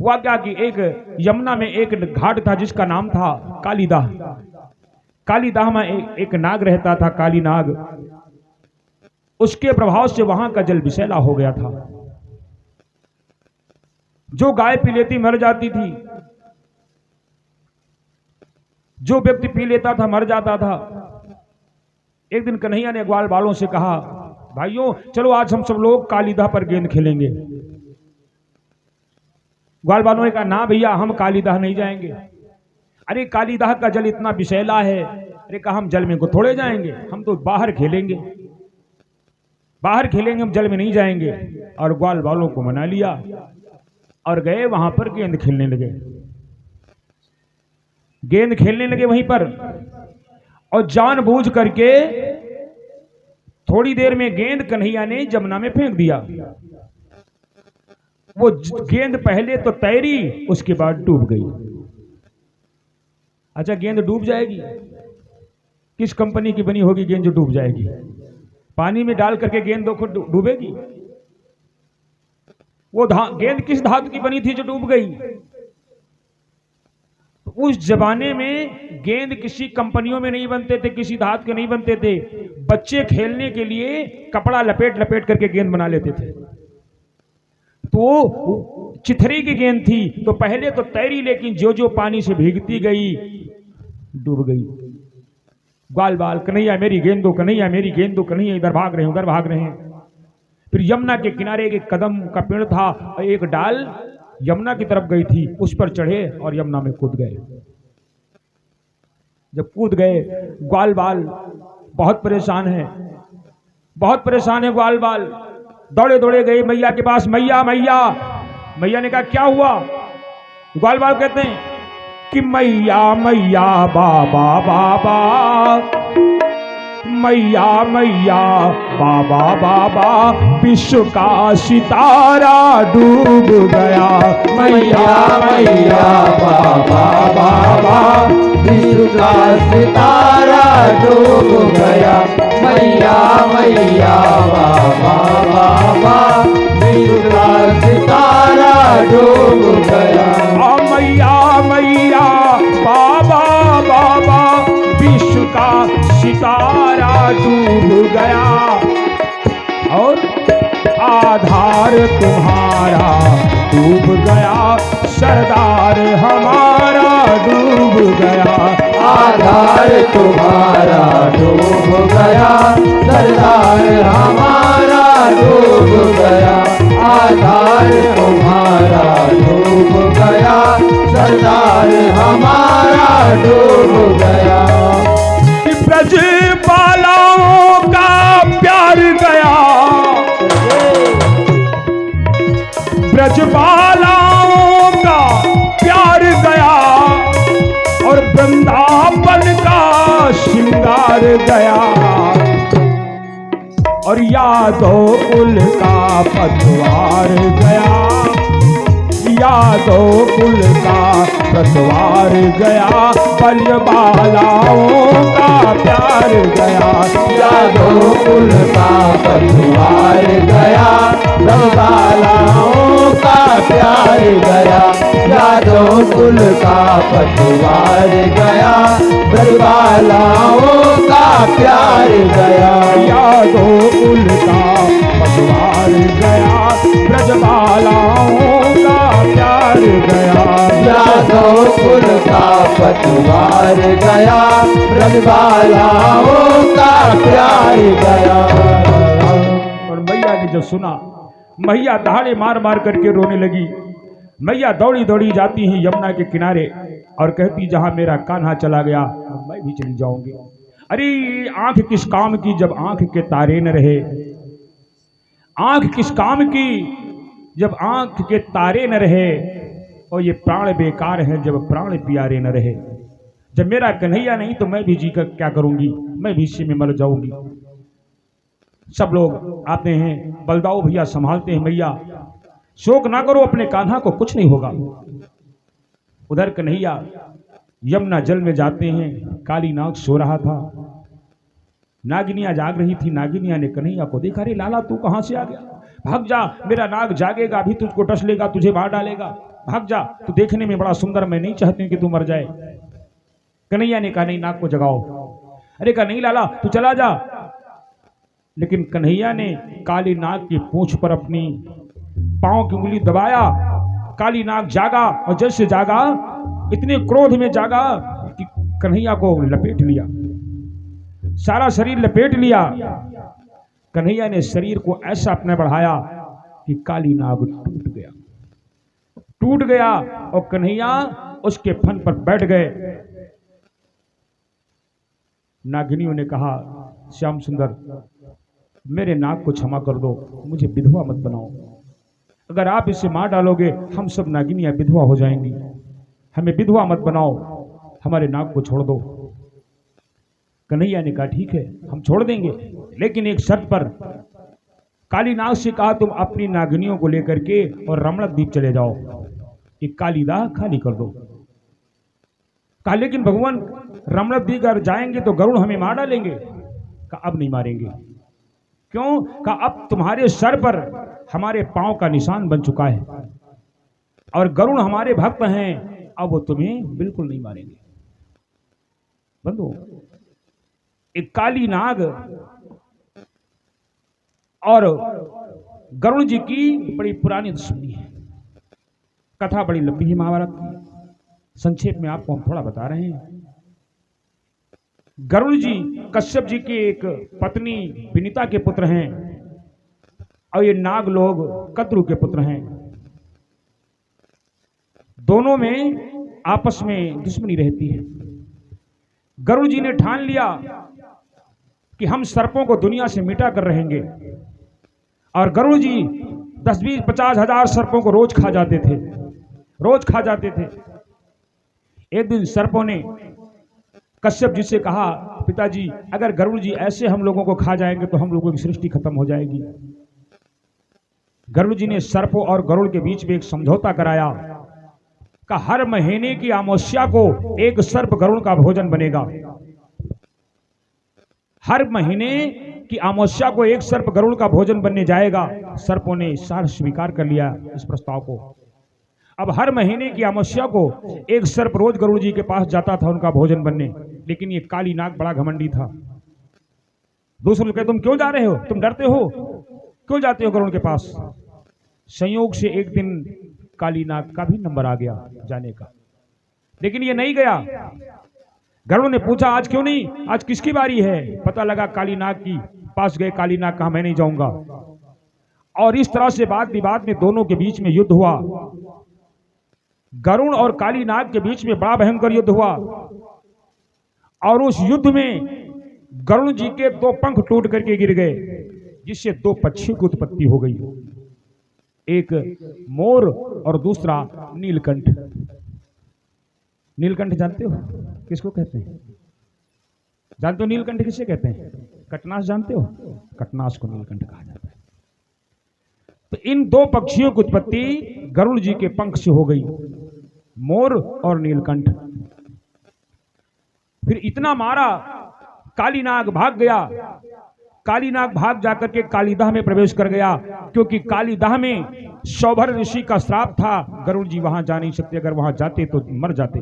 हुआ क्या कि एक यमुना में एक घाट था जिसका नाम था कालीदाह। कालीदाह में एक नाग रहता था, काली नाग। उसके प्रभाव से वहां का जल विषैला हो गया था। जो गाय पी लेती मर जाती थी, जो व्यक्ति पी लेता था मर जाता था। एक दिन कन्हैया ने ग्वाल बालों से कहा, भाइयों चलो आज हम सब लोग कालीदाह पर गेंद खेलेंगे। ग्वाल बालों ने कहा, ना भैया हम कालीदाह नहीं जाएंगे। अरे कालीदाह का जल इतना विषैला है। अरे कहा, हम जल में को थोड़े जाएंगे, हम तो बाहर खेलेंगे, बाहर खेलेंगे, हम जल में नहीं जाएंगे। और ग्वाल बालों को मना लिया और गए वहां पर गेंद खेलने लगे। गेंद खेलने लगे वहीं पर, और जानबूझ करके थोड़ी देर में गेंद कन्हैया ने जमुना में फेंक दिया। वो गेंद पहले तो तैरी, उसके बाद डूब गई। अच्छा, गेंद डूब जाएगी? किस कंपनी की बनी होगी गेंद जो डूब जाएगी? पानी में डाल करके गेंद दो खुद डूबेगी? वो गेंद किस धातु की बनी थी जो डूब गई? उस जमाने में गेंद किसी कंपनियों में नहीं बनते थे, किसी धातु के नहीं बनते थे। बच्चे खेलने के लिए कपड़ा लपेट लपेट करके गेंद बना लेते थे। तो चिथरी की गेंद थी, तो पहले तो तैरी, लेकिन जो जो पानी से भीगती गई डूब गई। ग्वाल बाल, कन्हैया मेरी गेंद दो, कन्हैया मेरी गेंद दो, कन्हैया इधर भाग रहे हैं उधर भाग रहे हैं। फिर यमुना के किनारे एक कदम का पेड़ था, एक डाल यमुना की तरफ गई थी, उस पर चढ़े और यमुना में कूद गए। जब कूद गए, ग्वाल बाल बहुत परेशान है, बहुत परेशान है ग्वाल बाल। दौड़े दौड़े गए मैया के पास, मैया मैया। मैया ने कहा, क्या हुआ? ग्वाल बाल कहते हैं कि मैया मैया बाबा बाबा, मैया मैया बाबा बाबा, विश्व का सितारा डूब गया। मैया मैया बाबा बाबा, विश्व का सितारा डूब गया। मैया मैया बाबा बाबा, विश्व का सितारा डूब गया। मैया मैया बाबा बाबा, विश्व का सितारा डूब गया। और आधार तुम्हारा डूब गया, सरदार हमारा डूब गया। आधार तुम्हारा डूब गया, सरदार हमारा डूब गया। आधार तुम्हारा डूब गया, सरदार हमारा डूब गया। ब्रज बालाओं का प्यार गया, ब्रज बालाओं का प्यार गया, और वृंदावन का श्रृंगार गया। और यादों कुल का पतवार गया, यादों कुल का पतवार गया, बल्य बालाओं का प्यार गया। यादों कुल का पतवार गया, बालाओं का प्यार गया। यादों कुल का पतवार गया, बालाओं का प्यार गया। यादों कुल का पतवार गया, ब्रजबालाओं का प्यार गया। यादों कुल का पतवार गया, ब्रजबालाओं का प्यार गया। और मैया ने जब सुना, मैया दहाड़े मार मार करके रोने लगी। मैया दौड़ी दौड़ी जाती है यमुना के किनारे और कहती, जहां मेरा कान्हा चला गया मैं भी चली जाऊंगी। अरे आंख किस काम की जब आंख के तारे न रहे, आंख किस काम की जब आंख के तारे न रहे, और ये प्राण बेकार है जब प्राण प्यारे न रहे। जब मेरा कन्हैया नहीं तो मैं भी जी कर क्या करूंगी, मैं भी इसी में मर जाऊंगी। सब लोग आते हैं, बलदाऊ भैया संभालते हैं, मैया शोक ना करो, अपने कान्हा को कुछ नहीं होगा। उधर कन्हैया यमुना जल में जाते हैं, काली नाग सो रहा था, नागिनियां जाग रही थी। नागिनिया ने कन्हैया को देखा, अरे लाला तू कहां से आ गया, भाग जा, मेरा नाग जागेगा, अभी तुझको डस लेगा, तुझे मार डालेगा। भाग जा, तू देखने में बड़ा सुंदर, मैं नहीं चाहती कि तू मर जाए। कन्हैया ने कहा नहीं, नाग को जगाओ। अरे कहा नहीं लाला तू चला जा। लेकिन कन्हैया ने काली नाग की पूंछ पर अपनी पांव की उंगली दबाया। काली नाग जागा और जैसे जागा इतने क्रोध में जागा कि कन्हैया को लपेट लिया, सारा शरीर लपेट लिया। कन्हैया ने शरीर को ऐसा अपने बढ़ाया कि काली नाग टूट गया और कन्हैया उसके फन पर बैठ गए। नागिनियों ने कहा श्याम सुंदर मेरे नाग को क्षमा कर दो, मुझे विधवा मत बनाओ। अगर आप इसे मार डालोगे हम सब नागिनियां विधवा हो जाएंगी, हमें विधवा मत बनाओ, हमारे नाग को छोड़ दो। कन्हैया ने कहा ठीक है हम छोड़ देंगे, लेकिन एक शर्त पर। काली नाग से कहा तुम अपनी नागिनियों को लेकर के और रमणक द्वीप चले जाओ, एक काली दाह खाली कर दो। कहा लेकिन भगवान रमणक द्वीप अगर जाएंगे तो गरुड़ हमें मार डालेंगे। कहा अब नहीं मारेंगे। क्यों? कहा अब तुम्हारे सर पर हमारे पांव का निशान बन चुका है और गरुड़ हमारे भक्त हैं, अब वो तुम्हें बिल्कुल नहीं मारेंगे। बंधु एक काली नाग और गरुड़ जी की बड़ी पुरानी दुश्मनी है। कथा बड़ी लंबी है महाभारत की, संक्षेप में आपको हम थोड़ा बता रहे हैं। गरुड़ जी कश्यप जी की एक पत्नी विनीता के पुत्र हैं और ये नाग लोग कद्रु के पुत्र हैं। दोनों में आपस में दुश्मनी रहती है। गरुड़ जी ने ठान लिया कि हम सर्पों को दुनिया से मिटा कर रहेंगे, और गरुड़ जी 10-20-50 हजार सर्पों को रोज खा जाते थे। एक दिन सर्पों ने कश्यप जी से कहा पिताजी अगर गरुड़ जी ऐसे हम लोगों को खा जाएंगे तो हम लोगों की सृष्टि खत्म हो जाएगी। गरुड़ जी ने सर्पों और गरुड़ के बीच में एक समझौता कराया कि हर महीने की अमावस्या को एक सर्प गरुड़ का भोजन बनेगा। हर महीने की अमावस्या को एक सर्प गरुड़ का भोजन बनने जाएगा। सर्पों ने सार स्वीकार कर लिया इस प्रस्ताव को। अब हर महीने की अमावस्या को एक सर्प रोज गरुड़ जी के पास जाता था उनका भोजन बनने, लेकिन ये काली नाग बड़ा घमंडी था। दूसरे लोग कहते तुम क्यों जा रहे हो, तुम डरते हो, क्यों जाते हो गरुड़ के पास। संयोग से एक दिन काली नाग का भी नंबर आ गया जाने का, लेकिन ये नहीं गया। गरुड़ ने पूछा आज क्यों नहीं, आज किसकी बारी है। पता लगा काली नाग की पास गए। काली नाग कहा मैं नहीं जाऊंगा। और इस तरह से बात विवाद में दोनों के बीच में युद्ध हुआ। गरुड़ और काली नाग के बीच में बड़ा भयंकर युद्ध हुआ और उस युद्ध में गरुड़ जी के 2 पंख टूट करके गिर गए, जिससे 2 पक्षियों की उत्पत्ति हो गई, एक मोर और दूसरा नीलकंठ। नीलकंठ जानते हो किसको कहते हैं? जानते हो नीलकंठ किसे कहते हैं? कटनास जानते हो? कटनास को नीलकंठ कहा जाता है। तो इन 2 पक्षियों की उत्पत्ति गरुड़ जी के पंख से हो गई, मोर और नीलकंठ। फिर इतना मारा, काली नाग भाग गया। काली नाग भाग जाकर के कालीदाह में प्रवेश कर गया, क्योंकि कालीदाह में सौभर ऋषि का श्राप था। गरुड़ जी वहां जा नहीं सकते, अगर वहां जाते तो मर जाते।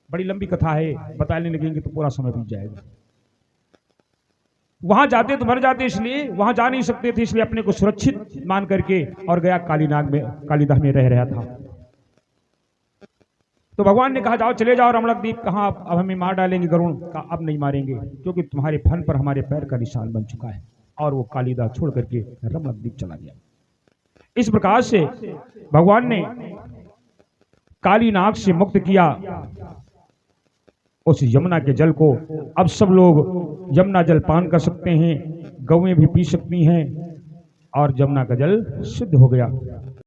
बड़ी लंबी कथा है, बताने लगेंगे तो पूरा समय बीत जाएगा। वहां जाते तो मर जाते, इसलिए वहां जा नहीं सकते थे, इसलिए अपने को सुरक्षित मान करके और गया कालीनाग में, कालीदाह में रह रहा था। तो भगवान ने कहा जाओ चले जाओ रमणक द्वीप। कहा अब हमें मार डालेंगे गरुड़। कहा अब नहीं मारेंगे, क्योंकि तुम्हारे फन पर हमारे पैर का निशान बन चुका है। और वो कालीदाह छोड़ करके रमणक द्वीप चला गया। इस प्रकार से भगवान ने काली नाग से मुक्त किया उस यमुना के जल को। अब सब लोग यमुना जल पान कर सकते हैं, गौएं भी पी सकती हैं और यमुना का जल शुद्ध हो गया।